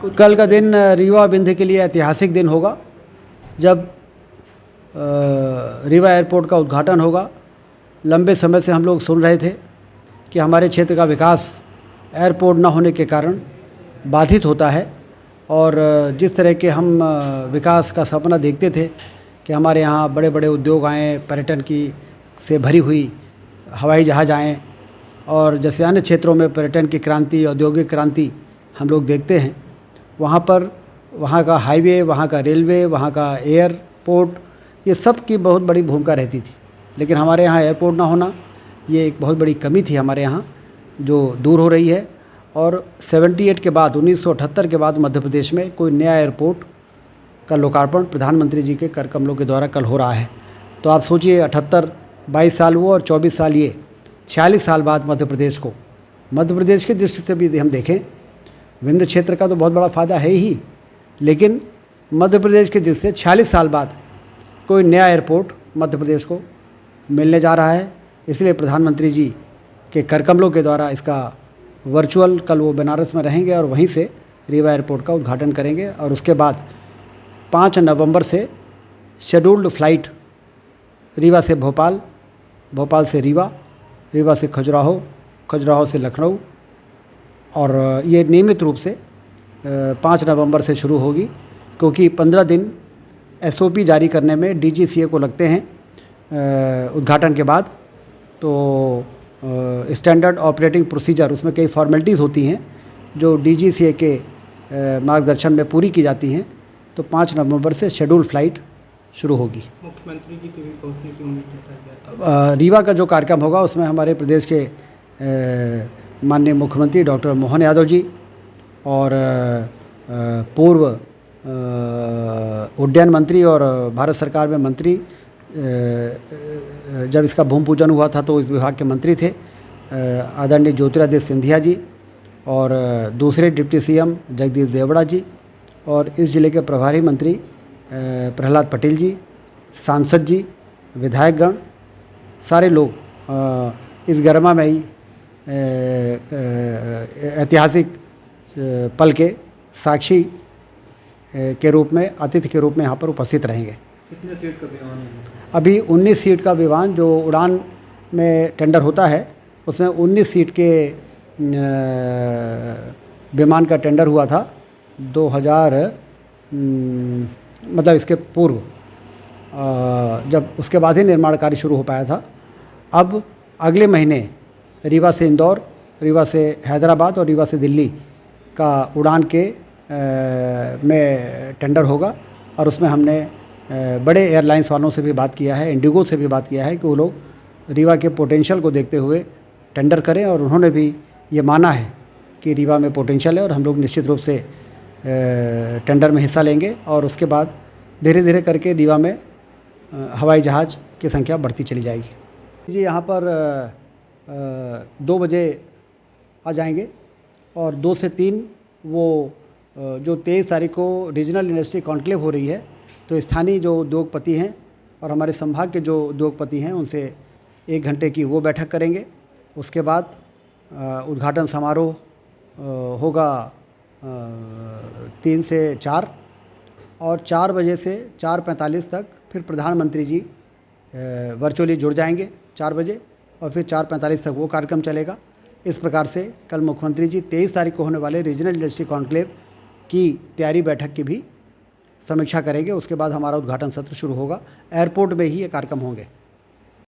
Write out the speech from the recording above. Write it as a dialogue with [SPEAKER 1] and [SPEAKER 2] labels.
[SPEAKER 1] कुछ
[SPEAKER 2] कल का दिन रीवा विंध्य के लिए ऐतिहासिक दिन होगा, जब रीवा एयरपोर्ट का उद्घाटन होगा। लंबे समय से हम लोग सुन रहे थे कि हमारे क्षेत्र का विकास एयरपोर्ट न होने के कारण बाधित होता है, और जिस तरह के हम विकास का सपना देखते थे कि हमारे यहाँ बड़े बड़े उद्योग आएँ, पर्यटन की से भरी हुई हवाई जहाज़ आएँ, और जैसे अन्य क्षेत्रों में पर्यटन की क्रांति, औद्योगिक क्रांति हम लोग देखते हैं, वहाँ पर वहाँ का हाईवे, वहाँ का रेलवे, वहाँ का एयरपोर्ट, ये सब की बहुत बड़ी भूमिका रहती थी। लेकिन हमारे यहाँ एयरपोर्ट ना होना ये एक बहुत बड़ी कमी थी हमारे यहाँ, जो दूर हो रही है। और 78 के बाद, 1978 के बाद मध्य प्रदेश में कोई नया एयरपोर्ट का लोकार्पण प्रधानमंत्री जी के कर कमलों के द्वारा कल हो रहा है। तो आप सोचिए, 78 22 साल वो और 24 साल ये, 46 साल बाद मध्य प्रदेश को, मध्य प्रदेश की दृष्टि से भी हम देखें, विंध्य क्षेत्र का तो बहुत बड़ा फ़ायदा है ही, लेकिन मध्य प्रदेश की दृष्टि से 46 साल बाद कोई नया एयरपोर्ट मध्य प्रदेश को मिलने जा रहा है। इसलिए प्रधानमंत्री जी के कर कमलों के द्वारा इसका वर्चुअल, कल वो बनारस में रहेंगे और वहीं से रीवा एयरपोर्ट का उद्घाटन करेंगे। और उसके बाद 5 नवंबर से शेड्यूल्ड फ़्लाइट रीवा से भोपाल, भोपाल से रीवा, रीवा से खजुराहो, खजुराहो से लखनऊ, और ये नियमित रूप से 5 नवंबर से शुरू होगी, क्योंकि 15 दिन एसओपी जारी करने में डीजीसीए को लगते हैं उद्घाटन के बाद। तो स्टैंडर्ड ऑपरेटिंग प्रोसीजर, उसमें कई फॉर्मेलिटीज़ होती हैं जो डीजीसीए के मार्गदर्शन में पूरी की जाती हैं। तो 5 नवंबर से शेड्यूल फ़्लाइट शुरू होगी।
[SPEAKER 1] मुख्यमंत्री जी के भी पहुंचने की उम्मीद है।
[SPEAKER 2] रीवा का जो कार्यक्रम होगा उसमें हमारे प्रदेश के माननीय मुख्यमंत्री डॉक्टर मोहन यादव जी और पूर्व उड्डयन मंत्री और भारत सरकार में मंत्री, जब इसका भूमि पूजन हुआ था तो इस विभाग के मंत्री थे आदरणीय ज्योतिरादित्य सिंधिया जी, और दूसरे डिप्टी सीएम जगदीश देवड़ा जी, और इस ज़िले के प्रभारी मंत्री प्रहलाद पटेल जी, सांसद जी, विधायकगण, सारे लोग इस गरिमा में ही ऐतिहासिक पल के साक्षी के रूप में, अतिथि के रूप में यहाँ पर उपस्थित रहेंगे।
[SPEAKER 1] कितने सीट का विमान है?
[SPEAKER 2] अभी 19 सीट का विमान जो उड़ान में टेंडर होता है उसमें 19 सीट के विमान का टेंडर हुआ था 2000 मतलब इसके पूर्व, जब उसके बाद ही निर्माण कार्य शुरू हो पाया था। अब अगले महीने रीवा से इंदौर, रीवा से हैदराबाद और रीवा से दिल्ली का उड़ान के में टेंडर होगा, और उसमें हमने बड़े एयरलाइंस वालों से भी बात किया है, इंडिगो से भी बात किया है कि वो लोग रीवा के पोटेंशियल को देखते हुए टेंडर करें, और उन्होंने भी ये माना है कि रीवा में पोटेंशियल है और हम लोग निश्चित रूप से टेंडर में हिस्सा लेंगे, और उसके बाद धीरे धीरे करके रीवा में हवाई जहाज़ की संख्या बढ़ती चली जाएगी। जी, यहाँ पर 2 बजे आ जाएंगे, और 2 से 3 वो जो 23 तारीख को रीजनल इंडस्ट्री कॉन्क्लेव हो रही है, तो स्थानीय जो उद्योगपति हैं और हमारे संभाग के जो उद्योगपति हैं उनसे 1 घंटे की वो बैठक करेंगे। उसके बाद उद्घाटन समारोह होगा 3 से 4, और 4 बजे से 4:45 तक फिर प्रधानमंत्री जी वर्चुअली जुड़ जाएंगे 4 बजे, और फिर 4:45 तक वो कार्यक्रम चलेगा। इस प्रकार से कल मुख्यमंत्री जी 23 तारीख को होने वाले रीजनल इंडस्ट्री कॉन्क्लेव की तैयारी बैठक की भी समीक्षा करेंगे। उसके बाद हमारा उद्घाटन सत्र शुरू होगा। एयरपोर्ट में ही ये कार्यक्रम होंगे।